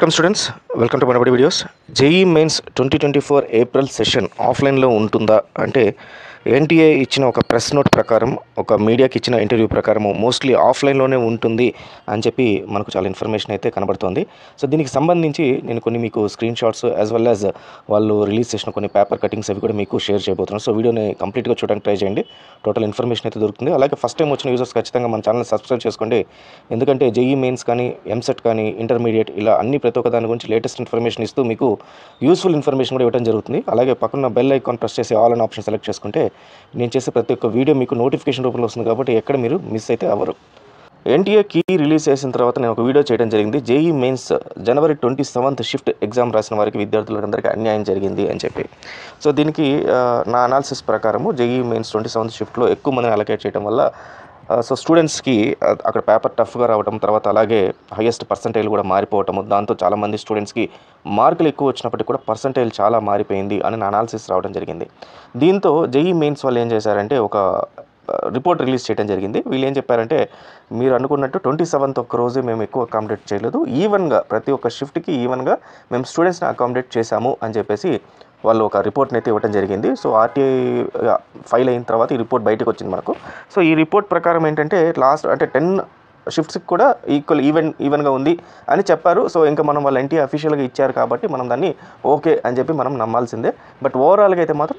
Welcome students, welcome to Manabadi videos. JEE mains 2024 April session ఆఫ్లైన్లో ఉంటుందా అంటే NTA ఇచ్చిన ఒక ప్రెస్ నోట్ ప్రకారం, ఒక మీడియాకి ఇచ్చిన ఇంటర్వ్యూ ప్రకారం మోస్ట్లీ ఆఫ్లైన్లోనే ఉంటుంది అని చెప్పి మనకు చాలా ఇన్ఫర్మేషన్ అయితే కనబడుతోంది. సో దీనికి సంబంధించి నేను కొన్ని మీకు screen shots as well as వాళ్ళు రిలీజ్ చేసిన కొన్ని పేపర్ కటింగ్స్ అవి కూడా మీకు షేర్ చేయబోతున్నాను. సో వీడియోని కంప్లీట్గా చూడడానికి ట్రై చేయండి. టోటల్ ఇన్ఫర్మేషన్ అయితే దొరుకుతుంది. అలాగే ఫస్ట్ టైం వచ్చిన యూజర్స్ ఖచ్చితంగా మన ఛానల్ సబ్స్క్రైబ్ చేసుకోండి. ఎందుకంటే జేఈ మెయిన్స్ కానీ, ఎంసెట్ కానీ, ఇంటర్మీడియట్ ఇలా అన్ని ప్రతి ఒక్క దాని గురించి లేటెస్ట్ ఇన్ఫర్మేషన్ ఇస్తూ మీకు యూస్ఫుల్ ఇన్ఫర్మేషన్ కూడా ఇవ్వడం జరుగుతుంది. అలాగే పక్కన బెల్ ఐకాన్ ప్రెస్ చేసి ఆల్ అనే ఆప్షన్ సెలెక్ట్ చేసుకుంటే నేను చేసే ప్రతి ఒక్క వీడియో మీకు నోటిఫికేషన్ రూపంలో వస్తుంది. కాబట్టి ఎక్కడ మీరు మిస్ అయితే అవ్వరు. ఎన్టీఏ కీ రిలీజ్ చేసిన తర్వాత నేను ఒక వీడియో చేయడం జరిగింది. జేఈ మెయిన్స్ జనవరి 27th షిఫ్ట్ ఎగ్జామ్ రాసిన వారికి విద్యార్థులందరికీ అన్యాయం జరిగింది అని చెప్పి. సో దీనికి నా అనాలిసిస్ ప్రకారము జేఈ మెయిన్స్ 27th షిఫ్ట్లో ఎక్కువ మందిని అలొకేట్ చేయడం వల్ల సో స్టూడెంట్స్కి అక్కడ పేపర్ టఫ్గా రావడం, తర్వాత అలాగే హైయెస్ట్ పర్సంటేజ్ కూడా మారిపోవటము, దాంతో చాలామంది స్టూడెంట్స్కి మార్కులు ఎక్కువ వచ్చినప్పటికీ కూడా పర్సంటేజ్ చాలా మారిపోయింది అని నా అనాలిసిస్ రావడం జరిగింది. దీంతో జేఈ మెయిన్స్ వాళ్ళు ఏం చేశారంటే ఒక రిపోర్ట్ రిలీజ్ చేయడం జరిగింది. వీళ్ళు ఏం చెప్పారంటే, మీరు అనుకున్నట్టు 27th ఒక్క రోజే మేము ఎక్కువ అకామిడేట్ చేయలేదు, ఈవెన్గా ప్రతి ఒక్క షిఫ్ట్కి ఈవెన్గా మేము స్టూడెంట్స్ని అకామిడేట్ చేశాము అని చెప్పేసి వాళ్ళు ఒక రిపోర్ట్ని అయితే ఇవ్వడం జరిగింది. సో ఆర్టీఐ ఫైల్ అయిన తర్వాత ఈ రిపోర్ట్ బయటకు వచ్చింది మనకు. సో ఈ రిపోర్ట్ ప్రకారం ఏంటంటే లాస్ట్ అంటే 10 షిఫ్ట్స్కి కూడా ఈవెన్గా ఉంది అని చెప్పారు. సో ఇంకా మనం వాళ్ళ ఎన్టీఏ అఫీషియల్గా ఇచ్చారు కాబట్టి మనం దాన్ని ఓకే అని చెప్పి మనం నమ్మాల్సిందే. బట్ ఓవరాల్గా అయితే మాత్రం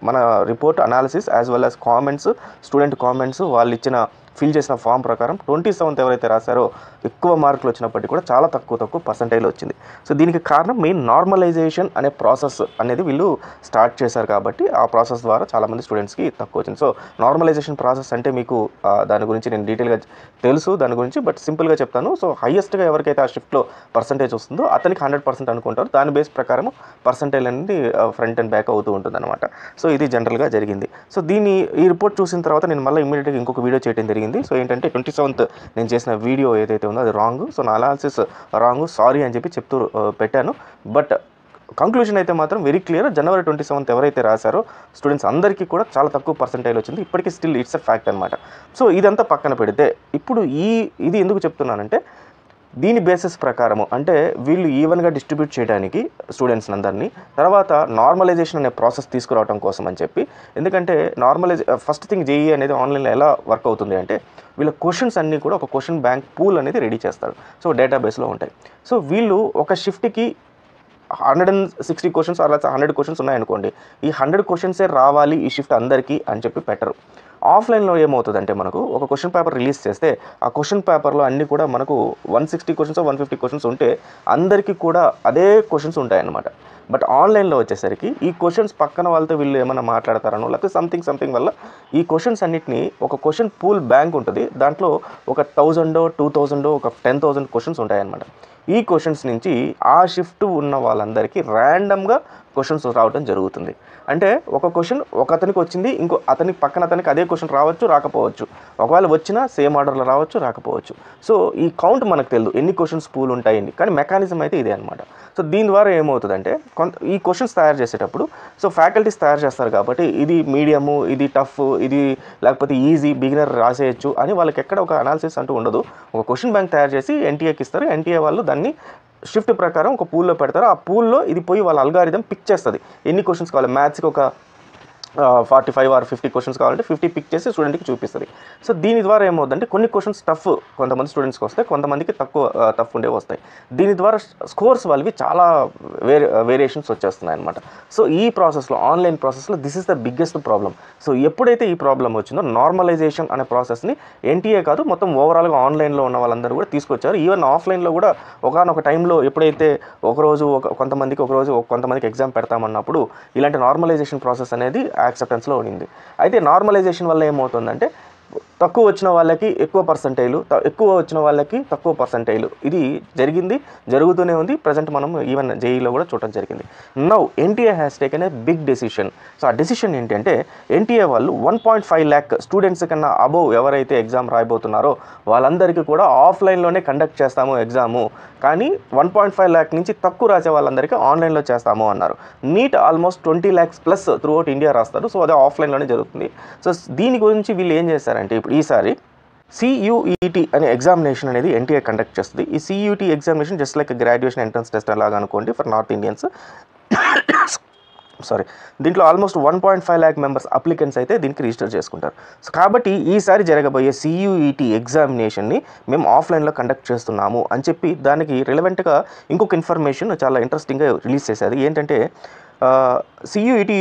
మన report analysis as well as comments, student comments, వాళ్ళు ఇచ్చిన ఫిల్ చేసిన ఫామ్ ప్రకారం 27th ఎవరైతే రాశారో ఎక్కువ మార్కులు వచ్చినప్పటికీ కూడా చాలా తక్కువ పర్సంటేజ్ వచ్చింది. సో దీనికి కారణం మెయిన్ నార్మలైజేషన్ అనే ప్రాసెస్ అనేది వీళ్ళు స్టార్ట్ చేశారు కాబట్టి ఆ ప్రాసెస్ ద్వారా చాలామంది స్టూడెంట్స్కి తక్కువ వచ్చింది. సో నార్మలైజేషన్ ప్రాసెస్ అంటే మీకు దాని గురించి నేను డీటెయిల్గా తెలుసు దాని గురించి, బట్ సింపుల్గా చెప్తాను. సో హైయెస్ట్గా ఎవరికైతే ఆ షిఫ్ట్లో పర్సంటేజ్ వస్తుందో అతనికి 100% అనుకుంటారు. దాని బేస్ ప్రకారం పర్సంటేజ్ అనేది ఫ్రంట్ అండ్ బ్యాక్ అవుతూ ఉంటుంది అనమాట. సో ఇది జనరల్గా జరిగింది. సో ఈ రిపోర్ట్ చూసిన తర్వాత నేను మళ్ళీ ఇమీడియట్గా ఇంకొక వీడియో చేయడం జరిగింది. సో ఏంటంటే 27th నేను చేసిన వీడియో ఏదైతే ఉందో అది రాంగ్, సో నా అనాలిసిస్ రాంగ్, సారీ అని చెప్పి చెప్తూ పెట్టాను. బట్ కంక్లూజన్ అయితే మాత్రం వెరీ క్లియర్. జనవరి 27th ఎవరైతే రాశారో స్టూడెంట్స్ అందరికీ కూడా చాలా తక్కువ పర్సంటేజ్ వచ్చింది. ఇప్పటికీ స్టిల్ ఇట్స్ ఎ ఫ్యాక్ట్ అనమాట. సో ఇదంతా పక్కన పెడితే ఇప్పుడు ఇది ఎందుకు చెప్తున్నానంటే, దీని బేసిస్ ప్రకారము అంటే వీళ్ళు ఈవెన్గా డిస్ట్రిబ్యూట్ చేయడానికి స్టూడెంట్స్ అందరినీ, తర్వాత నార్మలైజేషన్ అనే ప్రాసెస్ తీసుకురావడం కోసం అని చెప్పి. ఎందుకంటే ఫస్ట్ థింగ్ జేఈ అనేది ఆన్లైన్లో ఎలా వర్క్ అవుతుంది అంటే, వీళ్ళ క్వశ్చన్స్ అన్నీ కూడా ఒక క్వశ్చన్ బ్యాంక్ పూల్ అనేది రెడీ చేస్తారు. సో డేటాబేస్లో ఉంటాయి. సో వీళ్ళు ఒక షిఫ్ట్కి 160 క్వశ్చన్స్ అలా 100 క్వశ్చన్స్ ఉన్నాయనుకోండి, ఈ 100 క్వశ్చన్సే రావాలి ఈ షిఫ్ట్ అందరికీ అని చెప్పి పెట్టరు. ఆఫ్లైన్లో ఏమవుతుందంటే, మనకు ఒక క్వశ్చన్ పేపర్ రిలీజ్ చేస్తే ఆ క్వశ్చన్ పేపర్లో అన్నీ కూడా మనకు 160 క్వశ్చన్స్ 150 క్వశ్చన్స్ ఉంటే అందరికీ కూడా అదే క్వశ్చన్స్ ఉంటాయన్నమాట. బట్ ఆన్లైన్లో వచ్చేసరికి ఈ క్వశ్చన్స్ పక్కన వాళ్ళతో వీళ్ళు ఏమైనా మాట్లాడతారనో లేకపోతే సంథింగ్ వల్ల ఈ క్వశ్చన్స్ అన్నిటినీ ఒక క్వశ్చన్ పూల్ బ్యాంక్ ఉంటుంది. దాంట్లో ఒక 1000 2000 ఒక 10,000 క్వశ్చన్స్ ఉంటాయన్నమాట. ఈ క్వశ్చన్స్ నుంచి ఆ షిఫ్ట్ ఉన్న వాళ్ళందరికీ ర్యాండమ్గా క్వశ్చన్స్ రావడం జరుగుతుంది. అంటే ఒక క్వశ్చన్ ఒక అతనికి వచ్చింది, ఇంకో పక్కన అతనికి అదే క్వశ్చన్ రావచ్చు రాకపోవచ్చు, ఒకవేళ వచ్చినా సేమ్ ఆర్డర్లో రావచ్చు రాకపోవచ్చు. సో ఈ కౌంట్ మనకు తెలియదు ఎన్ని క్వశ్చన్స్ పూల్ ఉంటాయండి, కానీ మెకానిజం అయితే ఇదే అనమాట. సో దీని ద్వారా ఏమవుతుందంటే, ఈ క్వశ్చన్స్ తయారు చేసేటప్పుడు సో ఫ్యాకల్టీస్ తయారు చేస్తారు కాబట్టి ఇది మీడియము, ఇది టఫ్, ఇది లేకపోతే ఈజీ, బిగినర్ రాసేయచ్చు అని వాళ్ళకి ఎక్కడ ఒక అనాలిసిస్ అంటూ ఉండదు. ఒక క్వశ్చన్ బ్యాంక్ తయారు చేసి ఎన్టీఏకి ఇస్తారు. ఎన్టీఏ వాళ్ళు దాన్ని షిఫ్ట్ ప్రకారం ఒక పూల్లో పెడతారు. ఆ పూల్లో ఇది పోయి వాళ్ళ అల్గారిథం పిక్ చేస్తుంది ఎన్ని క్వశ్చన్స్ కావాలి. మ్యాథ్స్కి ఒక 45 or 50 క్వశ్చన్స్ కావాలంటే 50 పిక్ చేసి స్టూడెంట్కి చూపిస్తుంది. సో దీని ద్వారా ఏమవుతుందంటే, కొన్ని క్వశ్చన్స్ టఫ్ కొంతమంది స్టూడెంట్స్కి వస్తాయి, కొంతమందికి తక్కువ టఫ్ ఉండే వస్తాయి. దీని ద్వారా స్కోర్స్ వాళ్ళవి చాలా వేరియేషన్స్ వచ్చేస్తున్నాయి అనమాట. సో ఈ ప్రాసెస్లో, ఆన్లైన్ ప్రాసెస్లో this is the biggest problem. So ఎప్పుడైతే ఈ ప్రాబ్లం వచ్చిందో, నార్మలైజేషన్ అనే ప్రాసెస్ని ఎన్టీఏ కాదు మొత్తం ఓవరాల్గా ఆన్లైన్లో ఉన్న వాళ్ళందరూ కూడా తీసుకొచ్చారు. ఈవెన్ ఆఫ్లైన్లో కూడా ఒకనొక టైంలో ఎప్పుడైతే కొంతమందికి కొంతమందికి ఎగ్జామ్ పెడతామన్నప్పుడు ఇలాంటి నార్మలైజేషన్ ప్రాసెస్ అనేది యాక్సెప్టెన్స్లో ఉండింది. అయితే నార్మలైజేషన్ వల్ల ఏమవుతుందంటే, తక్కువ వచ్చిన వాళ్ళకి ఎక్కువ పర్సంటేజ్లు, ఎక్కువ వచ్చిన వాళ్ళకి తక్కువ పర్సంటేజ్లు, ఇది జరుగుతూనే ఉంది. ప్రజెంట్ మనం ఈవెన్ జేఈలో కూడా చూడటం జరిగింది. Now NTA has taken a big decision. So ఆ డెసిషన్ ఏంటంటే, ఎన్టీఏ వాళ్ళు 1.5 lakh స్టూడెంట్స్ కన్నా అబోవ్ ఎవరైతే ఎగ్జామ్ రాయబోతున్నారో వాళ్ళందరికీ కూడా ఆఫ్లైన్లోనే కండక్ట్ చేస్తాము ఎగ్జాము, కానీ 1.5 lakh నుంచి తక్కువ రాసే వాళ్ళందరికీ ఆన్లైన్లో చేస్తాము అన్నారు. NEET almost 20 lakhs plus throughout India రాస్తారు. సో అదే ఆఫ్లైన్లోనే జరుగుతుంది. సో దీని గురించి వీళ్ళు ఏం చేశారంటే, ఇప్పుడు ఈసారి సియుఈటి అనే ఎగ్జామినేషన్ అనేది ఎన్టీఏ కండక్ట్ చేస్తుంది. ఈ CUET examination just like graduation entrance test అలాగా అనుకోండి ఫర్ నార్త్ ఇండియన్స్. దీంట్లో ఆల్మోస్ట్ 1.5 lakh మెంబర్స్ అప్లికెంట్స్ అయితే దీనికి రిజిస్టర్ చేసుకుంటారు. సో కాబట్టి ఈసారి జరగబోయే సియుఈటి ఎగ్జామినేషన్ని మేము ఆఫ్లైన్లో కండక్ట్ చేస్తున్నాము అని చెప్పి దానికి రిలవెంట్గా ఇంకొక ఇన్ఫర్మేషన్ చాలా ఇంట్రెస్టింగ్గా రిలీజ్ చేసేది. ఏంటంటే CUET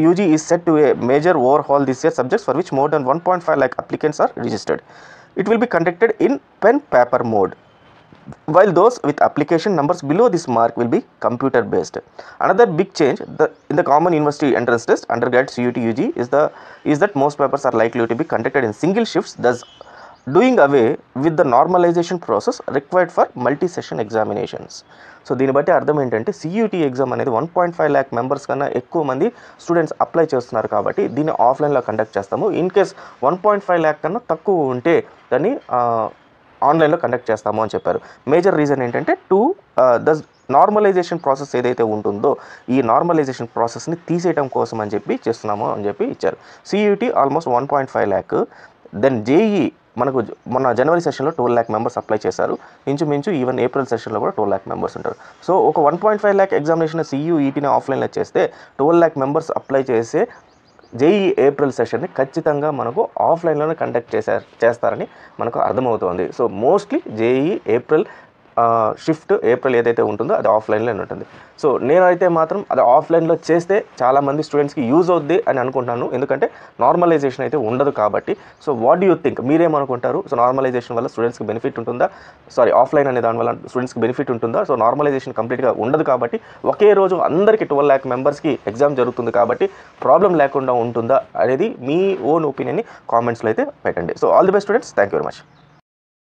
UG is set to a major overhaul this year, subjects for which more than 1.5 lakh applicants are registered. It will be conducted in pen paper mode, while those with application numbers below this mark will be computer based. Another big change in the common university entrance test undergrad CUET UG is that most papers are likely to be conducted in single shifts, thus doing away with the normalization process required for multi-session examinations. So దీన్ని బట్టి అర్థం ఏంటంటే CUET exam అనేది 1.5 lakh members కన్నా ఎక్కువ మంది students apply చేస్తున్నారు కాబట్టి దీన్ని ఆఫ్లైన్లో కండక్ట్ చేస్తాము. ఇన్ కేస్ 1.5 lakh కన్నా తక్కువ ఉంటే దాన్ని ఆన్లైన్లో కండక్ట్ చేస్తాము అని చెప్పారు. మేజర్ రీజన్ ఏంటంటే ద నార్మలైజేషన్ ప్రాసెస్ ఏదైతే ఉంటుందో ఈ నార్మలైజేషన్ ప్రాసెస్ని తీసేయడం కోసం అని చెప్పి చేస్తున్నాము అని చెప్పి ఇచ్చారు. CUET almost 1.5 lakh. Then JEE మనకు మొన్న జనవరి సెషన్లో 12 lakh మెంబర్స్ అప్లై చేశారు. ఇంచుమించు ఈవెన్ ఏప్రిల్ సెషన్లో కూడా 12 lakh మెంబర్స్ ఉంటారు. సో ఒక 1.5 lakh ఎగ్జామినేషన్ CUETని ఆఫ్లైన్లో చేస్తే 12 lakh మెంబర్స్ అప్లై చేసే JEE ఏప్రిల్ సెషన్ని ఖచ్చితంగా మనకు ఆఫ్లైన్లోనే కండక్ట్ చేస్తారని మనకు అర్థమవుతోంది. So mostly JEE April shift April ఏదైతే ఉంటుందో అది ఆఫ్లైన్లోనే ఉంటుంది. సో నేనైతే మాత్రం అది ఆఫ్లైన్లో చేస్తే చాలామంది స్టూడెంట్స్కి యూజ్ అవుద్ది అని అనుకుంటున్నాను. ఎందుకంటే నార్మలైజేషన్ అయితే ఉండదు కాబట్టి. So what do you think, మీరేమనుకుంటారు? సో నార్మలైజేషన్ వల్ల స్టూడెంట్స్కి బెనిఫిట్ ఉంటుందా? ఆఫ్లైన్ అనే దానివల్ల స్టూడెంట్స్కి బెనిఫిట్ ఉంటుందా? సో నార్మలైజేషన్ కంప్లీట్గా ఉండదు కాబట్టి ఒకే రోజు అందరికీ 12 lakh మెంబర్స్కి ఎగ్జామ్ జరుగుతుంది కాబట్టి ప్రాబ్లం లేకుండా ఉంటుందా అనేది మీ ఓన్ ఒపీనియన్ని కామెంట్స్లో అయితే పెట్టండి. So all the best students, thank you very much.